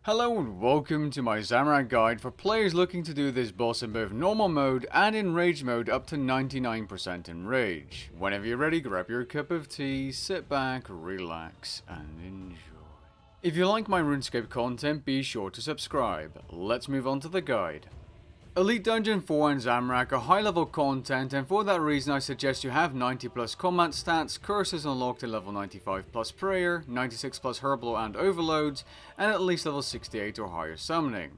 Hello and welcome to my Zamorak guide for players looking to do this boss in both normal mode and enrage mode up to 99% enrage. Whenever you're ready, grab your cup of tea, sit back, relax and enjoy. If you like my Runescape content, be sure to subscribe. Let's move on to the guide. Elite Dungeon 4 and Zamorak are high level content, and for that reason I suggest you have 90 plus combat stats, curses unlocked at level 95 plus prayer, 96 plus herbal and overloads, and at least level 68 or higher summoning.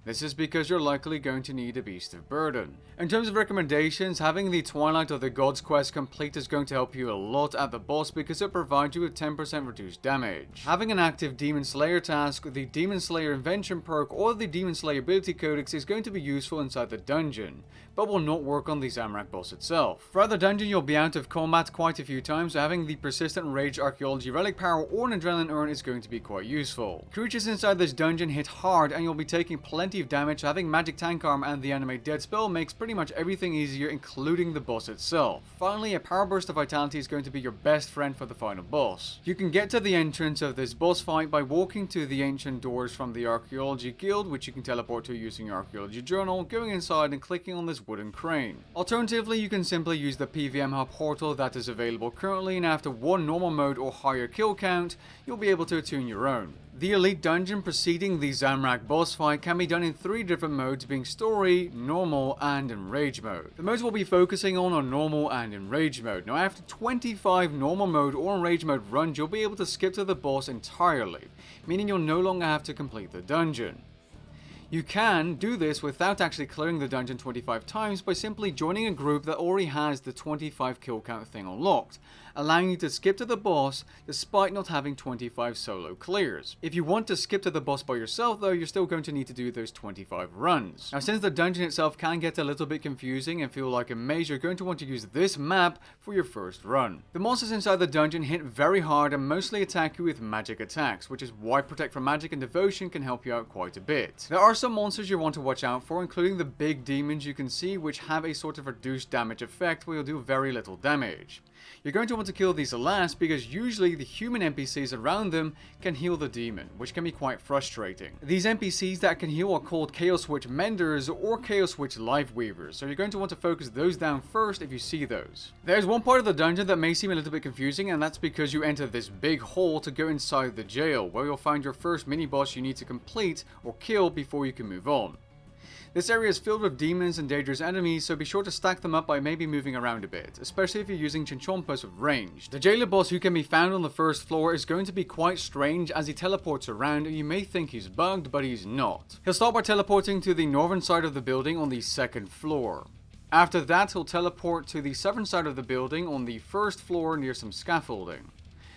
This is because you're likely going to need a Beast of Burden. In terms of recommendations, having the Twilight of the Gods quest complete is going to help you a lot at the boss because it provides you with 10% reduced damage. Having an active Demon Slayer task, the Demon Slayer Invention perk, or the Demon Slayer ability codex is going to be useful inside the dungeon, but will not work on the Zamorak boss itself. Throughout the dungeon you'll be out of combat quite a few times, so having the Persistent Rage Archaeology Relic power or an Adrenaline urn is going to be quite useful. Creatures inside this dungeon hit hard and you'll be taking plenty of damage, so having Magic Tank Arm and the Animate Dead spell makes pretty much everything easier, including the boss itself. Finally, a Power Burst of Vitality is going to be your best friend for the final boss. You can get to the entrance of this boss fight by walking to the ancient doors from the Archaeology Guild, which you can teleport to using your Archaeology Journal, going inside and clicking on this wooden crane. Alternatively, you can simply use the PVM Hub portal that is available currently, and after one normal mode or higher kill count, you'll be able to attune your own. The Elite Dungeon preceding the Zamorak boss fight can be done in 3 different modes, being Story, Normal, and Enrage mode. The modes we'll be focusing on are Normal and Enrage mode. Now after 25 Normal mode or Enrage mode runs, you'll be able to skip to the boss entirely, meaning you'll no longer have to complete the dungeon. You can do this without actually clearing the dungeon 25 times by simply joining a group that already has the 25 kill count thing unlocked, allowing you to skip to the boss despite not having 25 solo clears. If you want to skip to the boss by yourself though, you're still going to need to do those 25 runs. Now since the dungeon itself can get a little bit confusing and feel like a maze, you're going to want to use this map for your first run. The monsters inside the dungeon hit very hard and mostly attack you with magic attacks, which is why Protect from Magic and Devotion can help you out quite a bit. There are some monsters you want to watch out for, including the big demons you can see, which have a sort of reduced damage effect where you'll do very little damage. You're going to want to kill these last because usually the human NPCs around them can heal the demon, which can be quite frustrating. These NPCs that can heal are called Chaos Witch Menders or Chaos Witch Life Weavers, so you're going to want to focus those down first if you see those. There's one part of the dungeon that may seem a little bit confusing, and that's because you enter this big hall to go inside the jail, where you'll find your first mini-boss you need to complete or kill before you can move on. This area is filled with demons and dangerous enemies, so be sure to stack them up by maybe moving around a bit, especially if you're using Chinchompas with range. The jailer boss, who can be found on the first floor, is going to be quite strange as he teleports around and you may think he's bugged, but he's not. He'll start by teleporting to the northern side of the building on the second floor. After that, he'll teleport to the southern side of the building on the first floor near some scaffolding.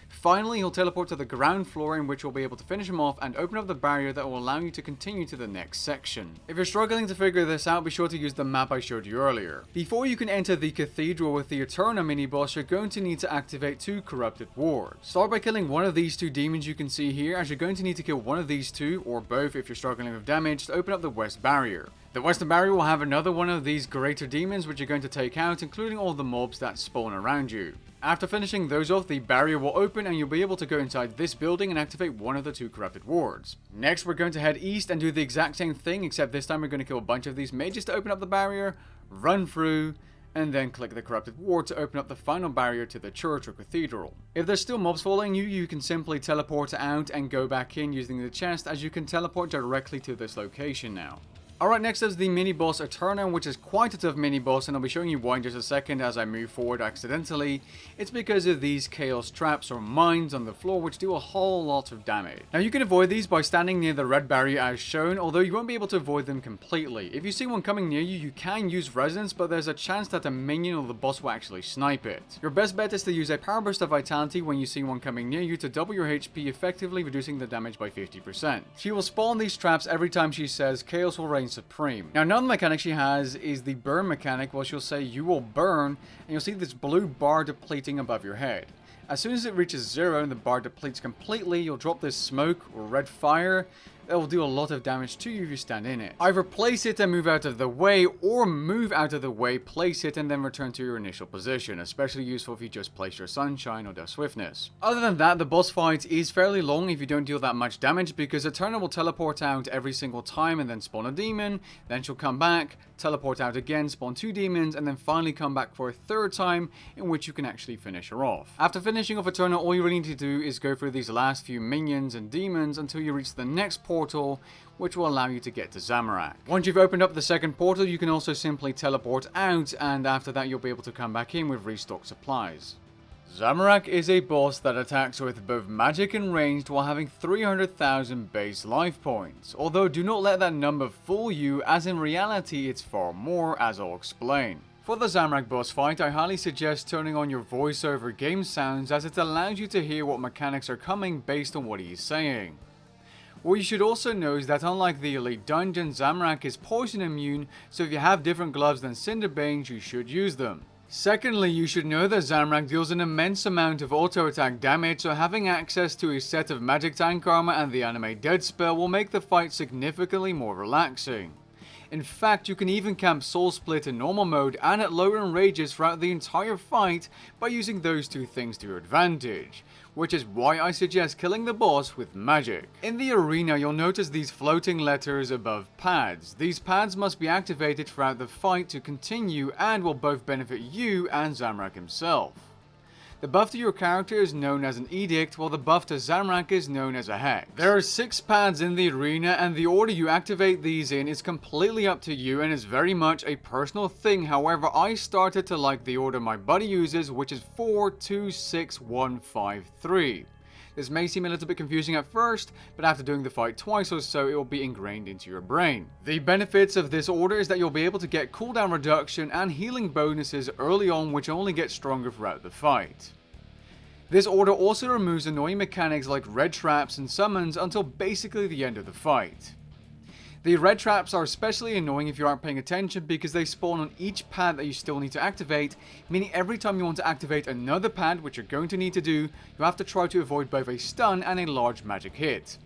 Finally, he'll teleport to the ground floor, in which you'll be able to finish him off and open up the barrier that will allow you to continue to the next section. If you're struggling to figure this out, be sure to use the map I showed you earlier. Before you can enter the cathedral with the Eterna mini-boss, you're going to need to activate 2 corrupted wards. Start by killing one of these 2 demons you can see here, as you're going to need to kill one of these 2, or both if you're struggling with damage, to open up the west barrier. The western barrier will have another one of these greater demons which you're going to take out, including all the mobs that spawn around you. After finishing those off, the barrier will open and you'll be able to go inside this building and activate one of the 2 corrupted wards. Next, we're going to head east and do the exact same thing, except this time we're going to kill a bunch of these mages to open up the barrier, run through, and then click the corrupted ward to open up the final barrier to the church or cathedral. If there's still mobs following you, you can simply teleport out and go back in using the chest, as you can teleport directly to this location now. Alright, next is the mini-boss Eterna, which is quite a tough mini-boss, and I'll be showing you why in just a second as I move forward accidentally. It's because of these chaos traps or mines on the floor which do a whole lot of damage. Now you can avoid these by standing near the red barrier as shown, although you won't be able to avoid them completely. If you see one coming near you, you can use resonance, but there's a chance that a minion or the boss will actually snipe it. Your best bet is to use a Power Burst of Vitality when you see one coming near you to double your HP, effectively reducing the damage by 50%. She will spawn these traps every time she says Chaos will reign supreme. Now another mechanic she has is the burn mechanic, where she'll say you will burn and you'll see this blue bar depleting above your head. As soon as it reaches 0 and the bar depletes completely, you'll drop this smoke or red fire that will do a lot of damage to you if you stand in it. Either place it and move out of the way, or move out of the way, place it, and then return to your initial position, especially useful if you just place your Sunshine or Death Swiftness. Other than that, the boss fight is fairly long if you don't deal that much damage, because Eterna will teleport out every single time and then spawn a demon, then she'll come back, teleport out again, spawn 2 demons, and then finally come back for a 3rd time, in which you can actually finish her off. After finishing off Eterna, all you really need to do is go through these last few minions and demons until you reach the next portal, which will allow you to get to Zamorak. Once you've opened up the second portal, you can also simply teleport out, and after that you'll be able to come back in with restocked supplies. Zamorak is a boss that attacks with both magic and ranged while having 300,000 base life points, although do not let that number fool you, as in reality it's far more, as I'll explain. For the Zamorak boss fight, I highly suggest turning on your voiceover game sounds, as it allows you to hear what mechanics are coming based on what he is saying. What you should also know is that unlike the Elite Dungeon, Zamorak is poison immune, so if you have different gloves than Cinderbanes, you should use them. Secondly, you should know that Zamorak deals an immense amount of auto attack damage, so having access to a set of magic tank armor and the anime dead spell will make the fight significantly more relaxing. In fact, you can even camp Soul Split in normal mode and at lower enrages throughout the entire fight by using those 2 things to your advantage, which is why I suggest killing the boss with magic. In the arena, you'll notice these floating letters above pads. These pads must be activated throughout the fight to continue and will both benefit you and Zamorak himself. The buff to your character is known as an edict, while the buff to Zamorak is known as a hex. There are 6 pads in the arena, and the order you activate these in is completely up to you and is very much a personal thing. However, I started to like the order my buddy uses, which is 4, 2, 6, 1, 5, 3. This may seem a little bit confusing at first, but after doing the fight twice or so, it will be ingrained into your brain. The benefits of this order is that you'll be able to get cooldown reduction and healing bonuses early on, which only get stronger throughout the fight. This order also removes annoying mechanics like red traps and summons until basically the end of the fight. The red traps are especially annoying if you aren't paying attention, because they spawn on each pad that you still need to activate, meaning every time you want to activate another pad, which you're going to need to do, you have to try to avoid both a stun and a large magic hit.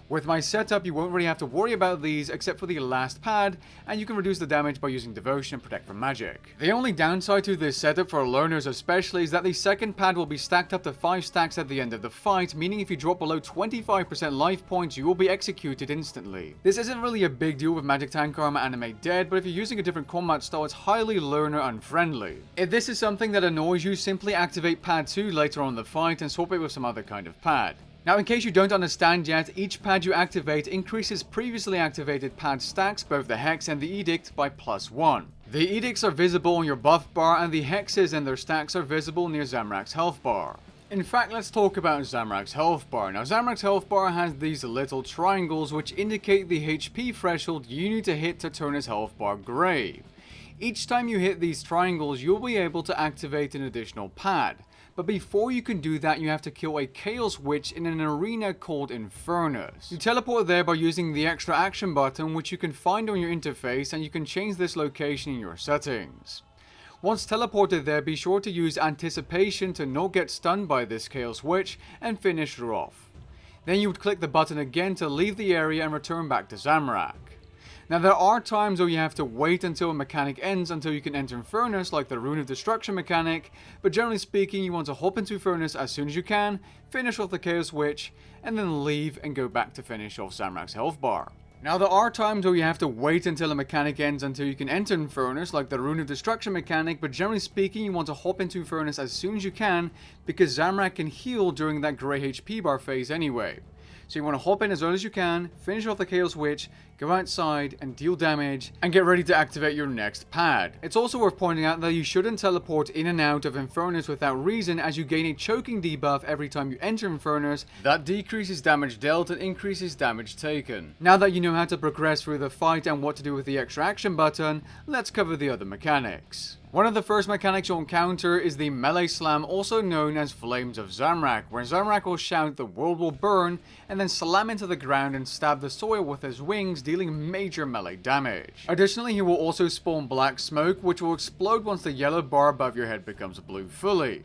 With my setup, you won't really have to worry about these except for the last pad, and you can reduce the damage by using Devotion and Protect from Magic. The only downside to this setup for learners especially is that the second pad will be stacked up to 5 stacks at the end of the fight, meaning if you drop below 25% life points, you will be executed instantly. This isn't really a big deal with Magic Tank Armor Anime Dead, but if you're using a different combat style, it's highly learner unfriendly. If this is something that annoys you, simply activate pad 2 later on in the fight and swap it with some other kind of pad. Now, in case you don't understand yet, each pad you activate increases previously activated pad stacks, both the Hex and the Edict, by +1. The Edicts are visible on your buff bar, and the Hexes and their stacks are visible near Zamorak's health bar. In fact, let's talk about Zamorak's health bar. Now, Zamorak's health bar has these little triangles which indicate the HP threshold you need to hit to turn his health bar grey. Each time you hit these triangles, you'll be able to activate an additional pad. But before you can do that, you have to kill a Chaos Witch in an arena called Infernus. You teleport there by using the extra action button, which you can find on your interface, and you can change this location in your settings. Once teleported there, be sure to use Anticipation to not get stunned by this Chaos Witch and finish her off. Then you would click the button again to leave the area and return back to Zamorak. Now, there are times where you have to wait until a mechanic ends until you can enter Infernus, like the Rune of Destruction mechanic, but generally speaking, you want to hop into Infernus as soon as you can, finish off the Chaos Witch, and then leave and go back to finish off Zamorak's health bar. Now, there are times where you have to wait until a mechanic ends until you can enter Infernus, like the Rune of Destruction mechanic, but generally speaking, you want to hop into Infernus as soon as you can, because Zamorak can heal during that grey HP bar phase anyway. So you want to hop in as early as you can, finish off the Chaos Witch, go outside and deal damage, and get ready to activate your next pad. It's also worth pointing out that you shouldn't teleport in and out of Infernus without reason, as you gain a choking debuff every time you enter Infernus. That decreases damage dealt and increases damage taken. Now that you know how to progress through the fight and what to do with the extra action button, let's cover the other mechanics. One of the first mechanics you'll encounter is the Melee Slam, also known as Flames of Zamorak, where Zamorak will shout "the world will burn" and then slam into the ground and stab the soil with his wings, dealing major melee damage. Additionally, he will also spawn black smoke, which will explode once the yellow bar above your head becomes blue fully.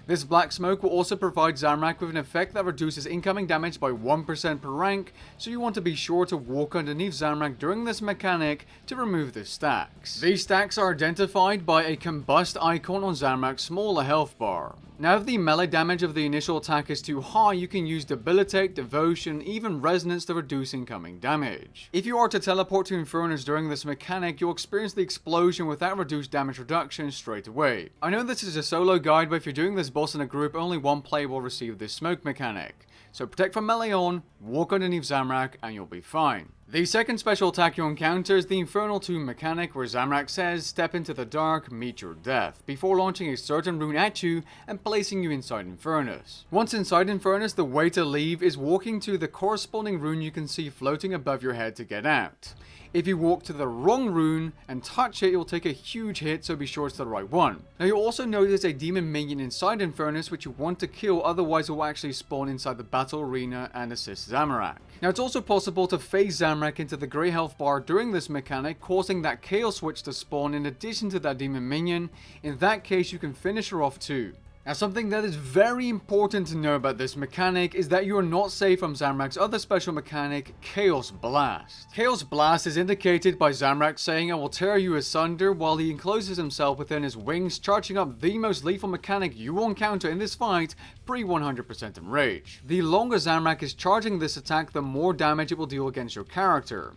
This black smoke will also provide Zamorak with an effect that reduces incoming damage by 1% per rank, so you want to be sure to walk underneath Zamorak during this mechanic to remove the stacks. These stacks are identified by a combust icon on Zamorak's smaller health bar. Now if the melee damage of the initial attack is too high, you can use Debilitate, Devotion, even Resonance to reduce incoming damage. If you are to teleport to Infernus during this mechanic, you'll experience the explosion without reduced damage reduction straight away. I know this is a solo guide, but if you're doing this boss in a group, only one player will receive this smoke mechanic. So protect from melee on, walk underneath Zamorak, and you'll be fine. The second special attack you'll encounter is the Infernal 2 mechanic, where Zamorak says, step into the dark, meet your death, before launching a certain rune at you and placing you inside Infernus. Once inside Infernus, the way to leave is walking to the corresponding rune you can see floating above your head to get out. If you walk to the wrong rune and touch it, you'll take a huge hit, so be sure it's the right one. Now you'll also notice a demon minion inside Infernus which you want to kill, otherwise it will actually spawn inside the battle arena and assist Zamorak. Now it's also possible to phase Zamorak into the grey health bar during this mechanic, causing that chaos switch to spawn in addition to that demon minion. In that case you can finish her off too. Now something that is very important to know about this mechanic is that you are not safe from Zamorak's other special mechanic, Chaos Blast. Chaos Blast is indicated by Zamorak saying, I will tear you asunder, while he encloses himself within his wings, charging up the most lethal mechanic you will encounter in this fight, pre-100% Enrage. The longer Zamorak is charging this attack, the more damage it will deal against your character.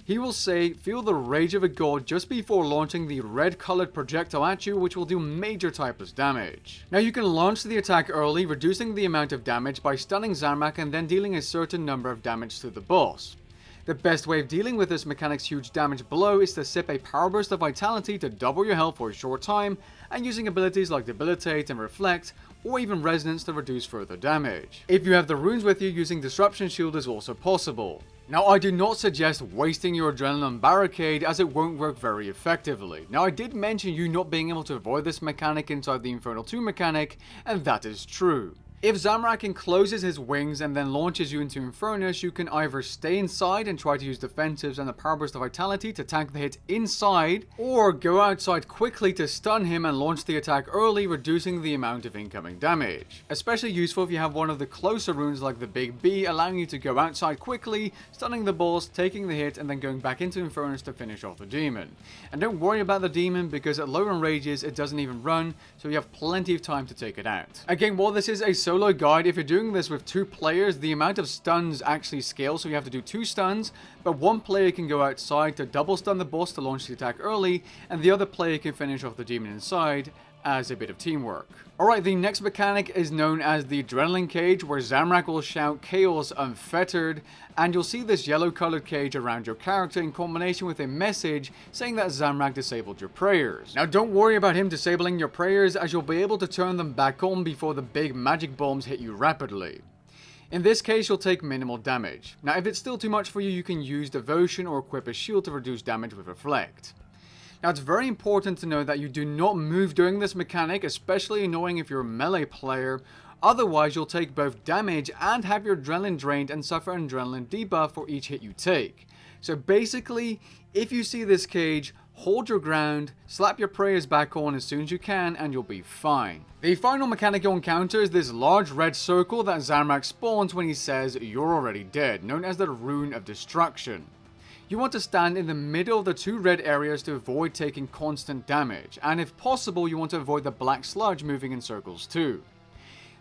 He will say, feel the rage of a god just before launching the red colored projectile at you, which will do major typeless damage. Now you can launch the attack early, reducing the amount of damage by stunning Zamorak and then dealing a certain number of damage to the boss. The best way of dealing with this mechanic's huge damage blow is to sip a power burst of vitality to double your health for a short time, and using abilities like Debilitate and Reflect, or even Resonance to reduce further damage. If you have the runes with you, using Disruption Shield is also possible. Now I do not suggest wasting your adrenaline on Barricade, as it won't work very effectively. Now I did mention you not being able to avoid this mechanic inside the Infernal 2 mechanic, and that is true. If Zamorak encloses his wings and then launches you into Infernus, you can either stay inside and try to use defensives and the power burst of vitality to tank the hit inside, or go outside quickly to stun him and launch the attack early, reducing the amount of incoming damage. Especially useful if you have one of the closer runes like the Big B, allowing you to go outside quickly, stunning the boss, taking the hit, and then going back into Infernus to finish off the demon. And don't worry about the demon, because at lower enrages it doesn't even run, so you have plenty of time to take it out. Again, while this is a solo guide, if you're doing this with 2 players, the amount of stuns actually scales, so you have to do 2 stuns, but one player can go outside to double stun the boss to launch the attack early, and the other player can finish off the demon inside as a bit of teamwork. Alright, the next mechanic is known as the Adrenaline Cage, where Zamorak will shout Chaos Unfettered, and you'll see this yellow colored cage around your character in combination with a message saying that Zamorak disabled your prayers. Now don't worry about him disabling your prayers, as you'll be able to turn them back on before the big magic bombs hit you rapidly. In this case, you'll take minimal damage. Now if it's still too much for you, you can use Devotion or equip a shield to reduce damage with Reflect. Now it's very important to know that you do not move during this mechanic, especially annoying if you're a melee player, otherwise you'll take both damage and have your adrenaline drained and suffer an adrenaline debuff for each hit you take. So basically, if you see this cage, hold your ground, slap your prayers back on as soon as you can, and you'll be fine. The final mechanic you'll encounter is this large red circle that Zamorak spawns when he says you're already dead, known as the Rune of Destruction. You want to stand in the middle of the 2 red areas to avoid taking constant damage, and if possible you want to avoid the black sludge moving in circles too.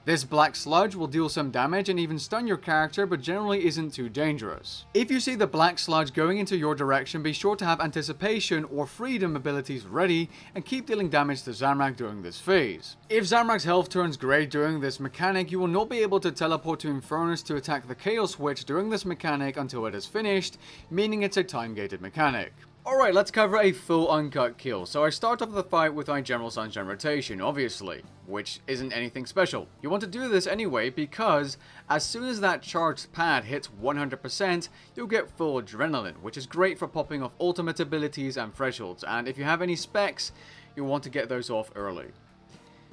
This black sludge will deal some damage and even stun your character, but generally isn't too dangerous. If you see the black sludge going into your direction, be sure to have Anticipation or Freedom abilities ready and keep dealing damage to Zamorak during this phase. If Zamorak's health turns grey during this mechanic, you will not be able to teleport to Infernus to attack the Chaos Switch during this mechanic until it is finished, meaning it's a time-gated mechanic. Alright, let's cover a full uncut kill. So I start off the fight with my General Sunshine rotation, obviously, which isn't anything special. You want to do this anyway because as soon as that charged pad hits 100%, you'll get full adrenaline, which is great for popping off ultimate abilities and thresholds, and if you have any specs, you'll want to get those off early.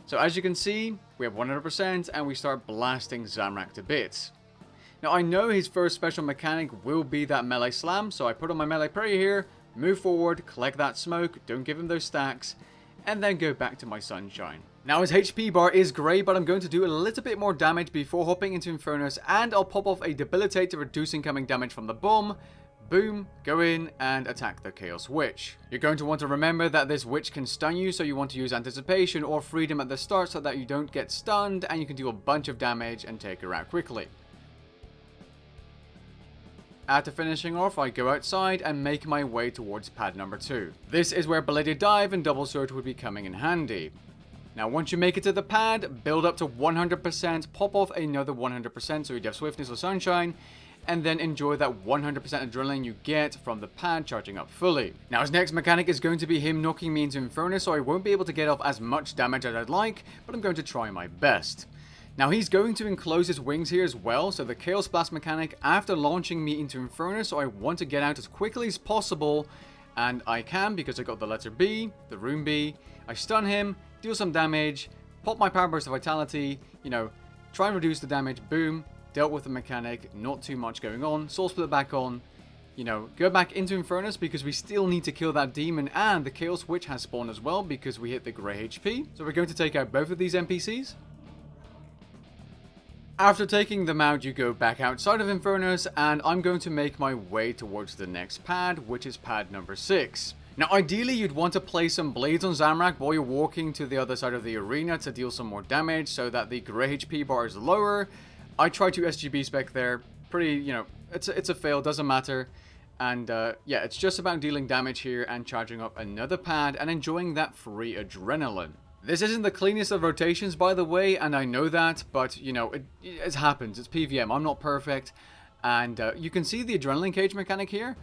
So as you can see, we have 100% and we start blasting Zamorak to bits. Now I know his first special mechanic will be that melee slam, so I put on my melee prayer here, move forward, collect that smoke, don't give him those stacks, and then go back to my sunshine. Now his HP bar is great, but I'm going to do a little bit more damage before hopping into Infernus, and I'll pop off a Debilitate to reduce incoming damage from the bomb. Boom, go in and attack the Chaos Witch. You're going to want to remember that this witch can stun you, so you want to use Anticipation or Freedom at the start so that you don't get stunned and you can do a bunch of damage and take her out quickly. After finishing off, I go outside and make my way towards pad number 2. This is where Bladed Dive and Double Surge would be coming in handy. Now once you make it to the pad, build up to 100%, pop off another 100% so you have Swiftness or Sunshine, and then enjoy that 100% adrenaline you get from the pad charging up fully. Now his next mechanic is going to be him knocking me into Infernus, so I won't be able to get off as much damage as I'd like, but I'm going to try my best. Now he's going to enclose his wings here as well, so the Chaos Blast mechanic after launching me into Infernus, so I want to get out as quickly as possible, and I can because I got the letter B, the Rune B. I stun him, deal some damage, pop my Power Burst of Vitality, you know, try and reduce the damage, boom, dealt with the mechanic, not too much going on, Soul Split back on, you know, go back into Infernus because we still need to kill that demon, and the Chaos Witch has spawned as well because we hit the grey HP. So we're going to take out both of these NPCs. After taking them out, you go back outside of Infernus, and I'm going to make my way towards the next pad, which is pad number 6. Now ideally you'd want to place some blades on Zamorak while you're walking to the other side of the arena to deal some more damage so that the grey HP bar is lower. I tried to SGB spec there, pretty, you know, it's a fail, doesn't matter. And yeah, it's just about dealing damage here and charging up another pad and enjoying that free adrenaline. This isn't the cleanest of rotations, by the way, and I know that, but, you know, it happens. It's PVM. I'm not perfect. And you can see the adrenaline cage mechanic here.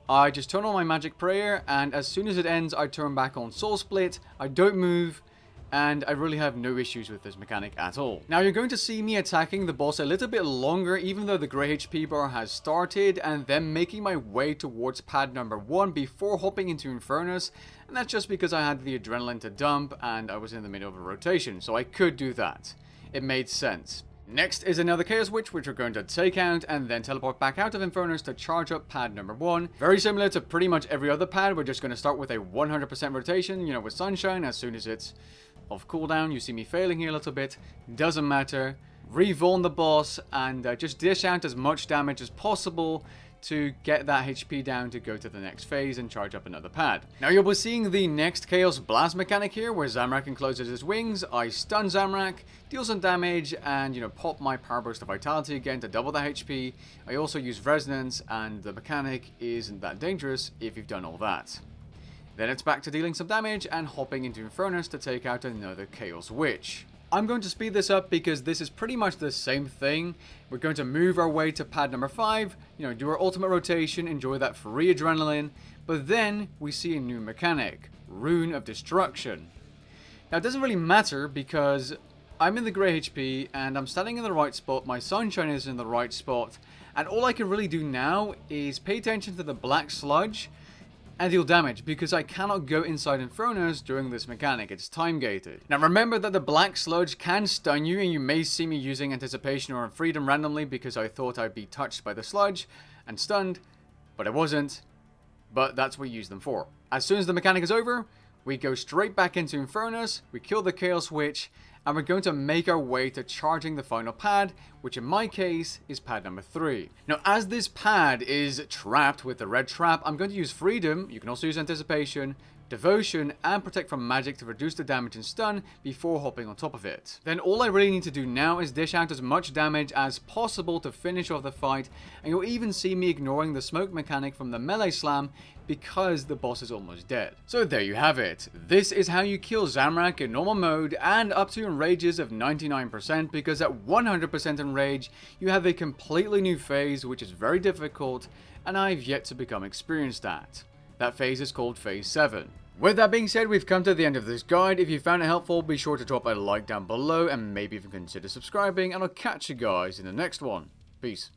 I just turn on my magic prayer, and as soon as it ends, I turn back on Soul Split. I don't move, and I really have no issues with this mechanic at all. Now, you're going to see me attacking the boss a little bit longer, even though the grey HP bar has started, and then making my way towards pad number 1 before hopping into Infernus. And that's just because I had the adrenaline to dump, and I was in the middle of a rotation, so I could do that. It made sense. Next is another Chaos Witch, which we're going to take out and then teleport back out of Infernus to charge up pad number 1. Very similar to pretty much every other pad, we're just going to start with a 100% rotation, you know, with Sunshine. As soon as it's off cooldown, you see me failing here a little bit, doesn't matter. Revaugn the boss and just dish out as much damage as possible to get that HP down to go to the next phase and charge up another pad. Now you'll be seeing the next Chaos Blast mechanic here, where Zamorak encloses his wings. I stun Zamorak, deal some damage, and, you know, pop my Power Burst of Vitality again to double that HP. I also use Resonance, and the mechanic isn't that dangerous if you've done all that. Then it's back to dealing some damage and hopping into Infernus to take out another Chaos Witch. I'm going to speed this up because this is pretty much the same thing. We're going to move our way to pad number 5, you know, do our ultimate rotation, enjoy that free adrenaline, but then we see a new mechanic, Rune of Destruction. Now it doesn't really matter because I'm in the grey HP and I'm standing in the right spot, my Sunshine is in the right spot, and all I can really do now is pay attention to the black sludge and deal damage, because I cannot go inside Infernus during this mechanic. It's time gated. Now remember that the black sludge can stun you, and you may see me using Anticipation or Freedom randomly because I thought I'd be touched by the sludge and stunned, but I wasn't. But that's what we use them for. As soon as the mechanic is over, we go straight back into Infernus, we kill the Chaos Witch, and we're going to make our way to charging the final pad, which in my case is pad number 3. Now as this pad is trapped with the red trap, I'm going to use Freedom, you can also use Anticipation, Devotion, and Protect from Magic to reduce the damage and stun before hopping on top of it. Then all I really need to do now is dish out as much damage as possible to finish off the fight, and you'll even see me ignoring the smoke mechanic from the melee slam because the boss is almost dead. So there you have it. This is how you kill Zamorak in normal mode and up to enrages of 99%, because at 100% enrage you have a completely new phase which is very difficult and I've yet to become experienced at. That phase is called Phase 7. With that being said, we've come to the end of this guide. If you found it helpful, be sure to drop a like down below and maybe even consider subscribing, and I'll catch you guys in the next one. Peace.